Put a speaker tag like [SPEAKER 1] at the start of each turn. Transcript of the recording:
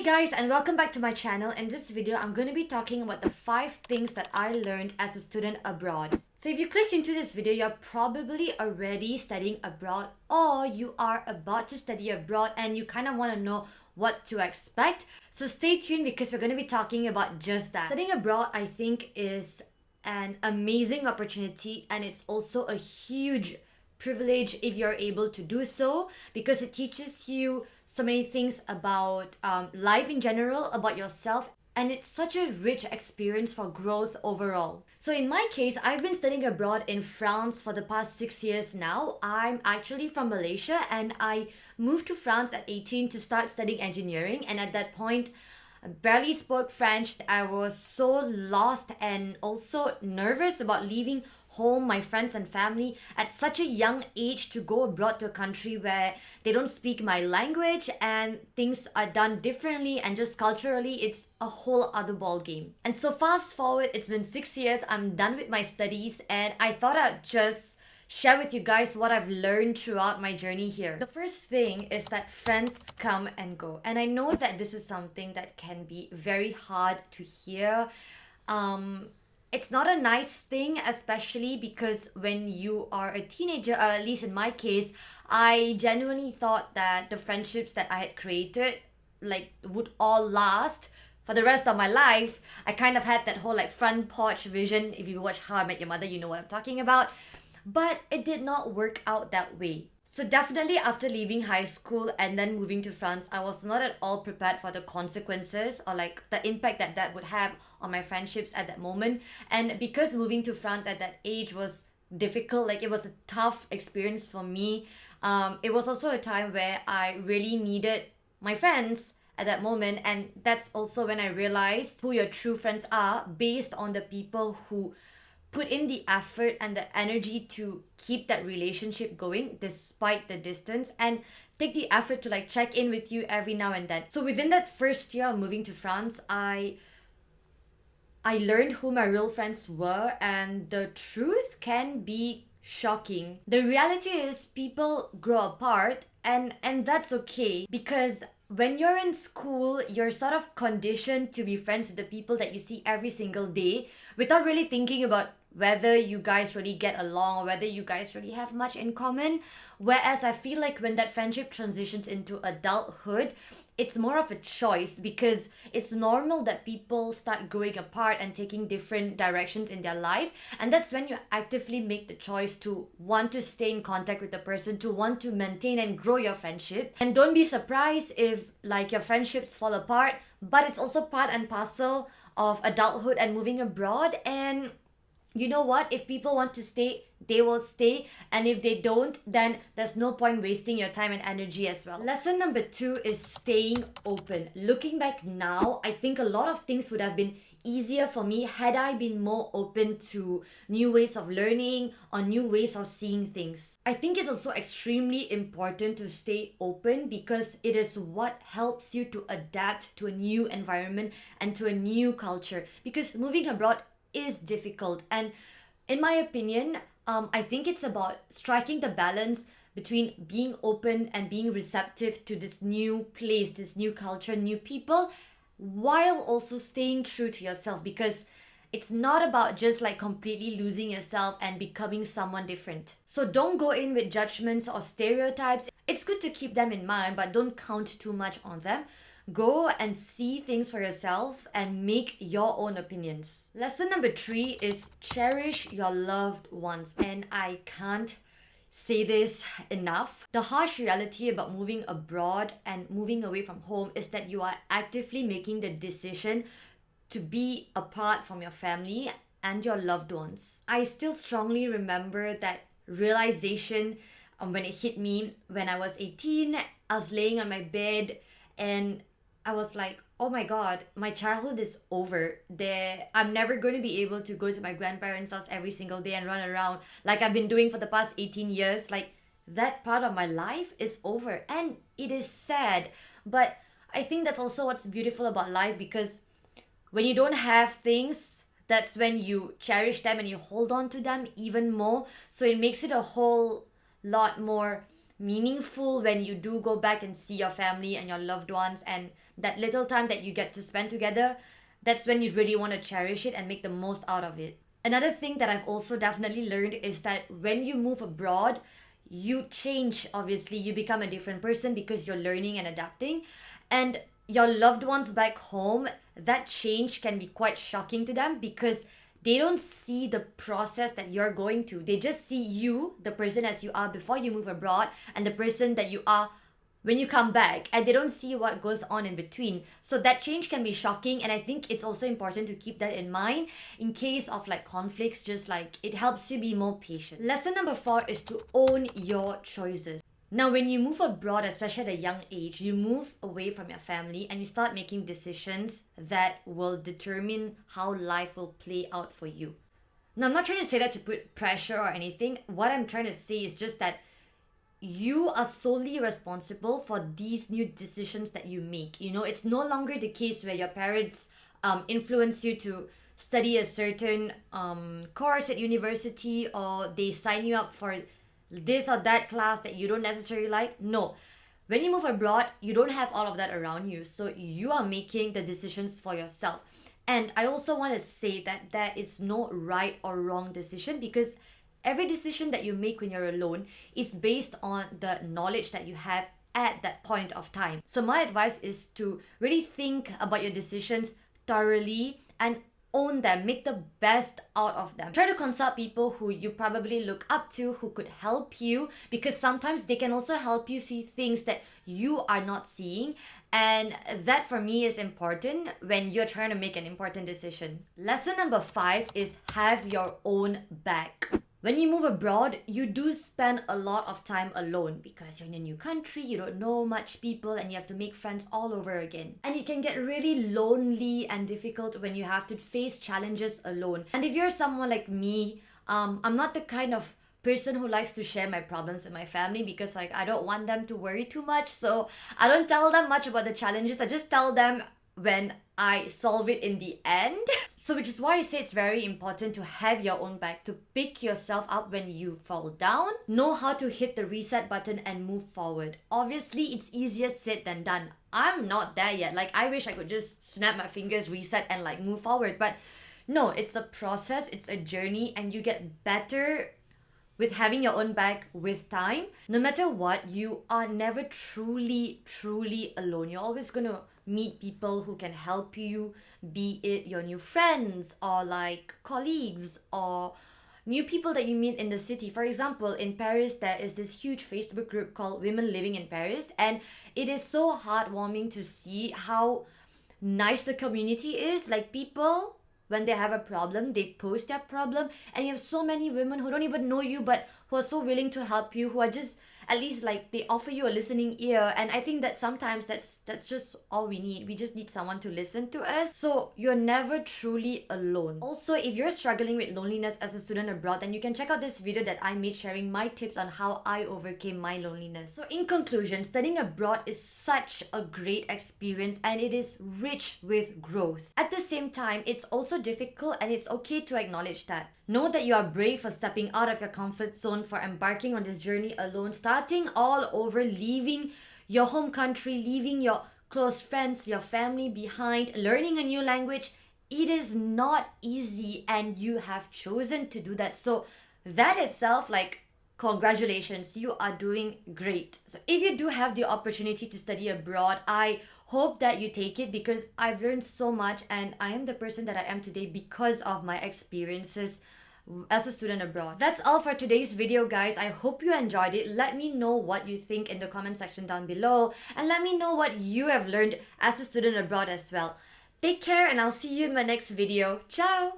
[SPEAKER 1] guys, and welcome back to my channel. In this video, I'm going to be talking about the 5 things that I learned as a student abroad. So if you clicked into this video, you're probably already studying abroad or you are about to study abroad and you kind of want to know what to expect. So stay tuned because we're going to be talking about just that. Studying abroad, I think, is an amazing opportunity, and it's also a huge privilege if you're able to do so, because it teaches you so many things about life in general, about yourself, and it's such a rich experience for growth overall. So in my case, I've been studying abroad in France for the past 6 years now. I'm actually from Malaysia and I moved to France at 18 to start studying engineering, and at that point I barely spoke French. I was so lost and also nervous about leaving home, my friends and family at such a young age to go abroad to a country where they don't speak my language and things are done differently, and just culturally it's a whole other ball game. And so fast forward, it's been 6 years, I'm done with my studies, and I thought I'd just share with you guys what I've learned throughout my journey here. The first thing is that friends come and go. And I know that this is something that can be very hard to hear. It's not a nice thing, especially because when you are a teenager, or at least in my case, I genuinely thought that the friendships that I had created would all last for the rest of my life. I kind of had that whole front porch vision. If you watch How I Met Your Mother, you know what I'm talking about. But it did not work out that way. So definitely after leaving high school and then moving to France, I was not at all prepared for the consequences or the impact that that would have on my friendships at that moment. And because moving to France at that age was difficult, it was a tough experience for me. It was also a time where I really needed my friends at that moment, and that's also when I realized who your true friends are based on the people who put in the effort and the energy to keep that relationship going despite the distance, and take the effort to check in with you every now and then. So within that first year of moving to France, I learned who my real friends were, and the truth can be shocking. The reality is people grow apart, and that's okay, because when you're in school, you're sort of conditioned to be friends with the people that you see every single day without really thinking about whether you guys really get along or whether you guys really have much in common. Whereas I feel like when that friendship transitions into adulthood, it's more of a choice, because it's normal that people start going apart and taking different directions in their life. And that's when you actively make the choice to want to stay in contact with the person, to want to maintain and grow your friendship. And don't be surprised if your friendships fall apart, but it's also part and parcel of adulthood and moving abroad. And you know what? If people want to stay, they will stay. And if they don't, then there's no point wasting your time and energy as well. Lesson number 2 is staying open. Looking back now, I think a lot of things would have been easier for me had I been more open to new ways of learning or new ways of seeing things. I think it's also extremely important to stay open, because it is what helps you to adapt to a new environment and to a new culture. Because moving abroad is difficult, and in my opinion, I think it's about striking the balance between being open and being receptive to this new place, this new culture, new people, while also staying true to yourself, because it's not about just completely losing yourself and becoming someone different. So don't go in with judgments or stereotypes. It's good to keep them in mind, but don't count too much on them. Go and see things for yourself and make your own opinions. Lesson number 3 is cherish your loved ones. And I can't say this enough. The harsh reality about moving abroad and moving away from home is that you are actively making the decision to be apart from your family and your loved ones. I still strongly remember that realization when it hit me when I was 18. I was laying on my bed and I was like, oh my god, my childhood is over. I'm never going to be able to go to my grandparents' house every single day and run around like I've been doing for the past 18 years. That part of my life is over, and it is sad. But I think that's also what's beautiful about life, because when you don't have things, that's when you cherish them and you hold on to them even more. So it makes it a whole lot more meaningful when you do go back and see your family and your loved ones, and that little time that you get to spend together, that's when you really want to cherish it and make the most out of it. Another thing that I've also definitely learned is that when you move abroad, you change. Obviously, you become a different person because you're learning and adapting. And your loved ones back home, that change can be quite shocking to them because they don't see the process that you're going to. They just see you, the person as you are before you move abroad, and the person that you are when you come back, and they don't see what goes on in between. So that change can be shocking, and I think it's also important to keep that in mind in case of like conflicts. Just like it helps you be more patient. Lesson number 4 is to own your choices. Now, when you move abroad, especially at a young age, you move away from your family and you start making decisions that will determine how life will play out for you. Now, I'm not trying to say that to put pressure or anything. What I'm trying to say is just that you are solely responsible for these new decisions that you make. You know, it's no longer the case where your parents influence you to study a certain course at university, or they sign you up for this or that class that you don't necessarily like. No. When you move abroad, you don't have all of that around you. So you are making the decisions for yourself. And I also want to say that there is no right or wrong decision, because every decision that you make when you're alone is based on the knowledge that you have at that point of time. So my advice is to really think about your decisions thoroughly and own them, make the best out of them. Try to consult people who you probably look up to, who could help you, because sometimes they can also help you see things that you are not seeing. And that for me is important when you're trying to make an important decision. Lesson number 5 is have your own back. When you move abroad, you do spend a lot of time alone because you're in a new country, you don't know much people, and you have to make friends all over again. And it can get really lonely and difficult when you have to face challenges alone. And if you're someone like me, I'm not the kind of person who likes to share my problems with my family because like I don't want them to worry too much. So I don't tell them much about the challenges. I just tell them when I solve it in the end. So which is why I say it's very important to have your own back, to pick yourself up when you fall down, know how to hit the reset button and move forward. Obviously, it's easier said than done. I'm not there yet. Like, I wish I could just snap my fingers, reset, and like move forward. But no, it's a process, it's a journey, and you get better with having your own back with time. No matter what, you are never truly alone. You're always gonna meet people who can help you, be it your new friends or like colleagues or new people that you meet in the city. For example, in Paris, there is this huge Facebook group called Women Living in Paris, and it is so heartwarming to see how nice the community is. Like, people, when they have a problem, they post their problem, and you have so many women who don't even know you but who are so willing to help you, who are just, at least like, they offer you a listening ear. And I think that sometimes that's just all we need. We just need someone to listen to us. So you're never truly alone. Also, if you're struggling with loneliness as a student abroad, then you can check out this video that I made sharing my tips on how I overcame my loneliness. So in conclusion, studying abroad is such a great experience and it is rich with growth. At the same time, it's also difficult, and it's okay to acknowledge that. Know that you are brave for stepping out of your comfort zone, for embarking on this journey alone, starting all over, leaving your home country, leaving your close friends, your family behind, learning a new language. It is not easy, and you have chosen to do that. So that itself, like, congratulations, you are doing great. So if you do have the opportunity to study abroad, I hope that you take it, because I've learned so much, and I am the person that I am today because of my experiences as a student abroad. That's all for today's video, guys. I hope you enjoyed it. Let me know what you think in the comment section down below, and let me know what you have learned as a student abroad as well. Take care, and I'll see you in my next video. Ciao!